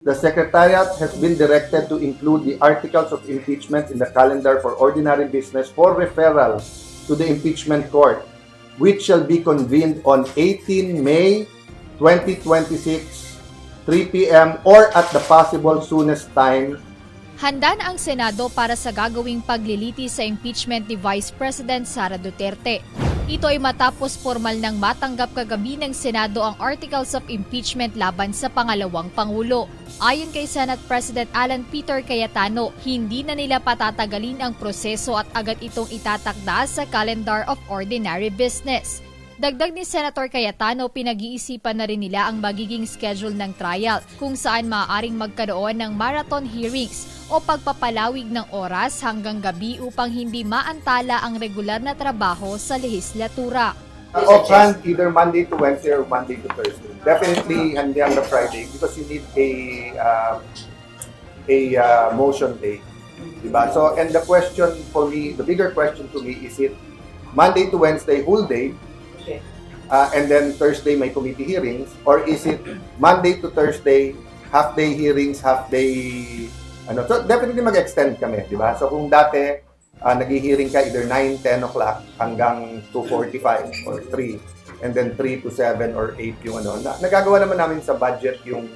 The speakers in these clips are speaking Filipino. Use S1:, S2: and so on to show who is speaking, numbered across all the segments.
S1: The Secretariat has been directed to include the articles of impeachment in the calendar for ordinary business for referral to the impeachment court, which shall be convened on 18 May 2026, 3 p.m. or at the possible soonest time.
S2: Handa na ang Senado para sa gagawing paglilitis sa impeachment ni Vice President Sara Duterte. Ito ay matapos formal nang matanggap kagabi ng Senado ang Articles of Impeachment laban sa pangalawang Pangulo. Ayon kay Senate President Alan Peter Cayetano, hindi na nila patatagalin ang proseso at agad itong itatakda sa Calendar of Ordinary Business. Dagdag ni Senator Cayetano, pinag-iisipan na rin nila ang magiging schedule ng trial kung saan maaaring magkaroon ng marathon hearings o pagpapalawig ng oras hanggang gabi upang hindi maantala ang regular na trabaho sa lehislatura.
S1: Offhand, either Monday to Wednesday or Monday to Thursday. Definitely hindi on the Friday because you need a motion day. Diba? So, and the question for me, the bigger question to me, is it Monday to Wednesday whole day, and then Thursday may committee hearings, or is it Monday to Thursday, half day hearings, half day, ano? So definitely mag-extend kami, di ba? So kung dati nag-hearing ka either 9, 10 o'clock hanggang 2:45 or 3, and then 3 to 7 or 8 yung ano, nagagawa naman namin sa budget yung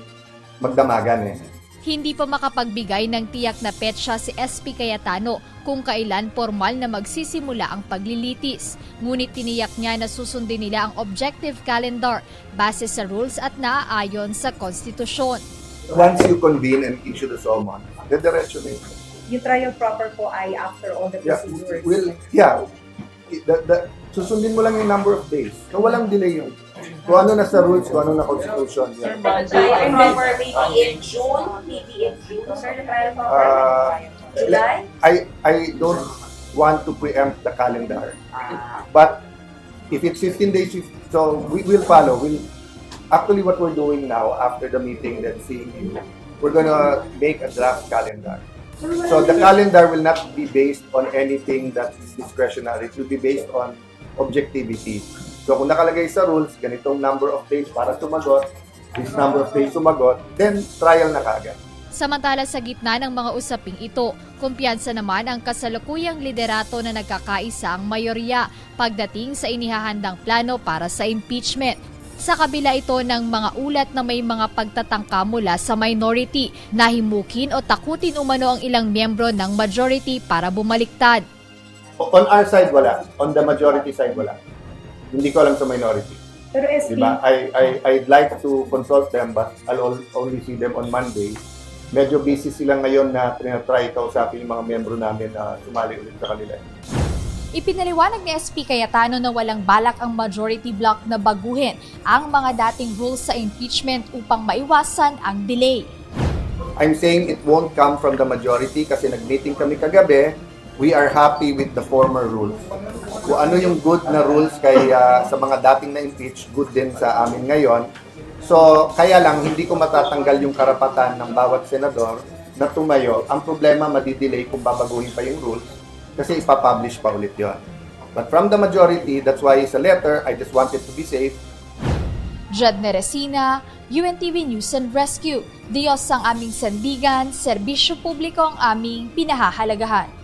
S1: magdamagan eh.
S2: Hindi pa makapagbigay ng tiyak na petsa si SP Cayetano kung kailan formal na magsisimula ang paglilitis. Ngunit tiniyak niya na susundin nila ang objective calendar base sa rules at naaayon sa konstitusyon.
S1: Once you convene and issue the summons, diretso na yun.
S3: Yung trial proper po ay after all the procedures.
S1: Susundin mo lang yung number of days. So walang delay yun. Kung ano na sa rules, kung ano na constitution.
S3: Sir,
S1: Yan.
S3: but the trial proper maybe in June? Sir, the trial proper July?
S1: I don't want to preempt the calendar. But if it's 15 days, so we will follow. Actually, what we're doing now after the meeting that's seeing you, we're gonna make a draft calendar. So the calendar will not be based on anything that is discretionary. It will be based on objectivity. So kung nakalagay sa rules, ganitong number of days para sumagot, this number of days sumagot, then trial na kaagad.
S2: Samantala sa gitna ng mga usaping ito, kumpiyansa naman ang kasalukuyang liderato na nagkakaisa ang mayorya pagdating sa inihahandang plano para sa impeachment. Sa kabila ito ng mga ulat na may mga pagtatangka mula sa minority na himukin o takutin umano ang ilang miyembro ng majority para bumaliktad.
S1: On our side, wala. On the majority side, wala. Hindi ko alam sa minority.
S3: Pero SP,
S1: Diba? I'd like to consult them but I'll only see them on Monday. Medyo busy sila ngayon na tinatry kausapin yung mga miyembro namin na sumali ulit sa kanila.
S2: Ipinaliwanag ni SP Cayetano na walang balak ang majority bloc na baguhin ang mga dating rules sa impeachment upang maiwasan ang delay.
S1: I'm saying it won't come from the majority kasi nag-meeting kami kagabi. We are happy with the former rules. Kung ano yung good na rules kaya sa mga dating na-impeach, good din sa amin ngayon. So, kaya lang, hindi ko matatanggal yung karapatan ng bawat senador na tumayo. Ang problema, madidelay kung babaguhin pa yung rules kasi ipapublish pa ulit yon. But from the majority, that's why it's a letter, I just want it to be safe.
S2: Jed Neresina, UNTV News and Rescue. Diyos ang aming sandigan, serbisyo publiko ang aming pinahahalagahan.